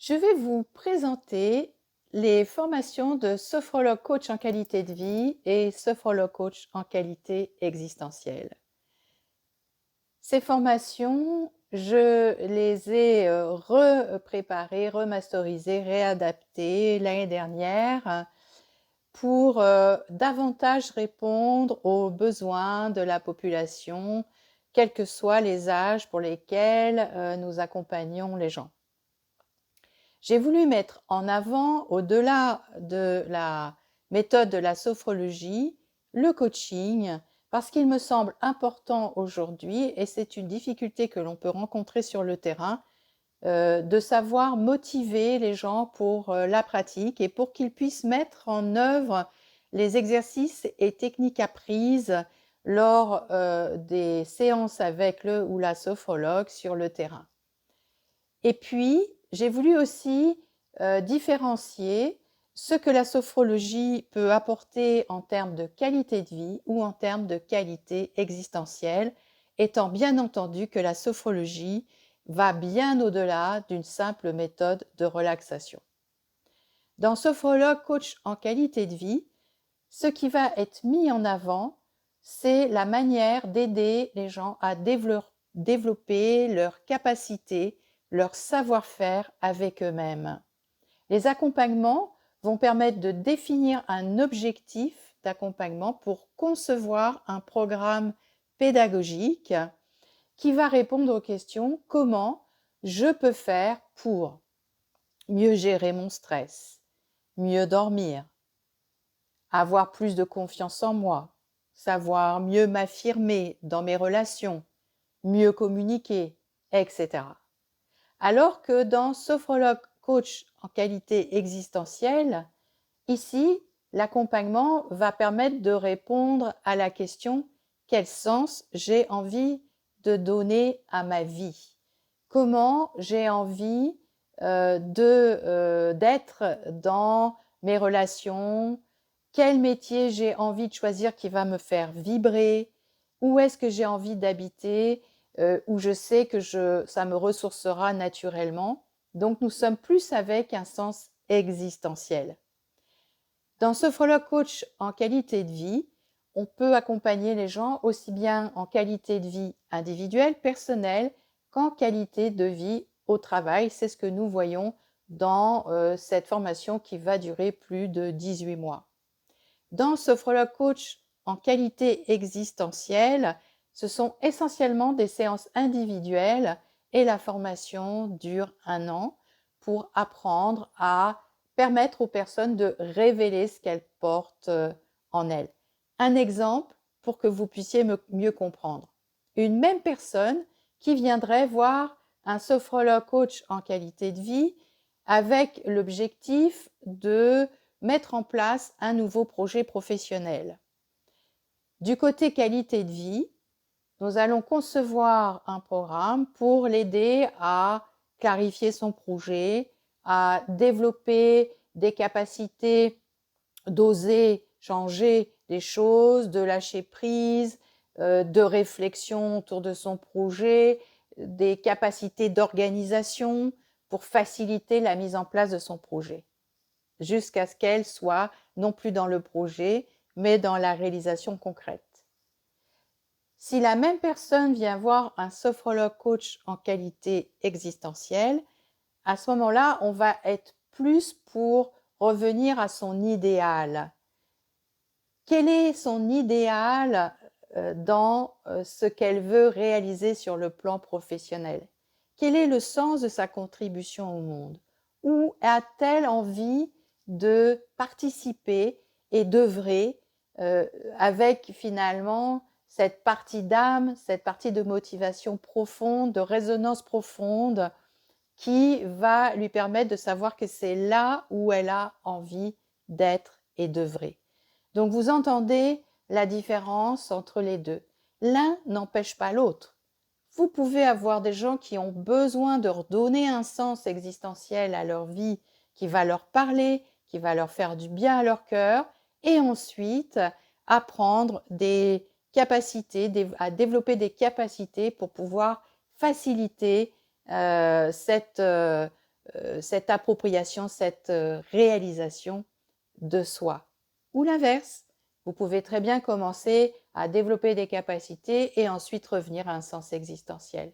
Je vais vous présenter les formations de sophrologue coach en qualité de vie et sophrologue coach en qualité existentielle. Ces formations, je les ai repréparées, remasterisées, réadaptées l'année dernière pour davantage répondre aux besoins de la population, quels que soient les âges pour lesquels nous accompagnons les gens. J'ai voulu mettre en avant, au-delà de la méthode de la sophrologie, le coaching, parce qu'il me semble important aujourd'hui, et c'est une difficulté que l'on peut rencontrer sur le terrain, de savoir motiver les gens pour la pratique et pour qu'ils puissent mettre en œuvre les exercices et techniques apprises lors des séances avec le ou la sophrologue sur le terrain. Et puis, j'ai voulu aussi différencier ce que la sophrologie peut apporter en termes de qualité de vie ou en termes de qualité existentielle, étant bien entendu que la sophrologie va bien au-delà d'une simple méthode de relaxation. Dans Sophrologue Coach en qualité de vie, ce qui va être mis en avant, c'est la manière d'aider les gens à développer leur capacité, leur savoir-faire avec eux-mêmes. Les accompagnements vont permettre de définir un objectif d'accompagnement pour concevoir un programme pédagogique qui va répondre aux questions: comment je peux faire pour mieux gérer mon stress, mieux dormir, avoir plus de confiance en moi, savoir mieux m'affirmer dans mes relations, mieux communiquer, etc. Alors que dans Sophrologue Coach en qualité existentielle, ici, l'accompagnement va permettre de répondre à la question: quel sens j'ai envie de donner à ma vie? Comment j'ai envie d'être dans mes relations? Quel métier j'ai envie de choisir qui va me faire vibrer? Où est-ce que j'ai envie d'habiter? Où je sais que ça me ressourcera naturellement. Donc, nous sommes plus avec un sens existentiel. Dans Sophrologue Coach en qualité de vie, on peut accompagner les gens aussi bien en qualité de vie individuelle, personnelle, qu'en qualité de vie au travail. C'est ce que nous voyons dans cette formation qui va durer plus de 18 mois. Dans Sophrologue Coach en qualité existentielle, ce sont essentiellement des séances individuelles et la formation dure 1 an pour apprendre à permettre aux personnes de révéler ce qu'elles portent en elles. Un exemple pour que vous puissiez mieux comprendre. Une même personne qui viendrait voir un sophrologue coach en qualité de vie avec l'objectif de mettre en place un nouveau projet professionnel. Du côté qualité de vie, nous allons concevoir un programme pour l'aider à clarifier son projet, à développer des capacités d'oser changer les choses, de lâcher prise, de réflexion autour de son projet, des capacités d'organisation pour faciliter la mise en place de son projet, jusqu'à ce qu'elle soit non plus dans le projet, mais dans la réalisation concrète. Si la même personne vient voir un sophrologue coach en qualité existentielle, à ce moment-là, on va être plus pour revenir à son idéal. Quel est son idéal dans ce qu'elle veut réaliser sur le plan professionnel? Quel est le sens de sa contribution au monde? Où a-t-elle envie de participer et d'œuvrer avec finalement cette partie d'âme, cette partie de motivation profonde, de résonance profonde qui va lui permettre de savoir que c'est là où elle a envie d'être et d'œuvrer. Donc vous entendez la différence entre les deux. L'un n'empêche pas l'autre. Vous pouvez avoir des gens qui ont besoin de redonner un sens existentiel à leur vie, qui va leur parler, qui va leur faire du bien à leur cœur, et ensuite apprendre des capacités, à développer des capacités pour pouvoir faciliter cette appropriation, cette réalisation de soi. Ou l'inverse, vous pouvez très bien commencer à développer des capacités et ensuite revenir à un sens existentiel.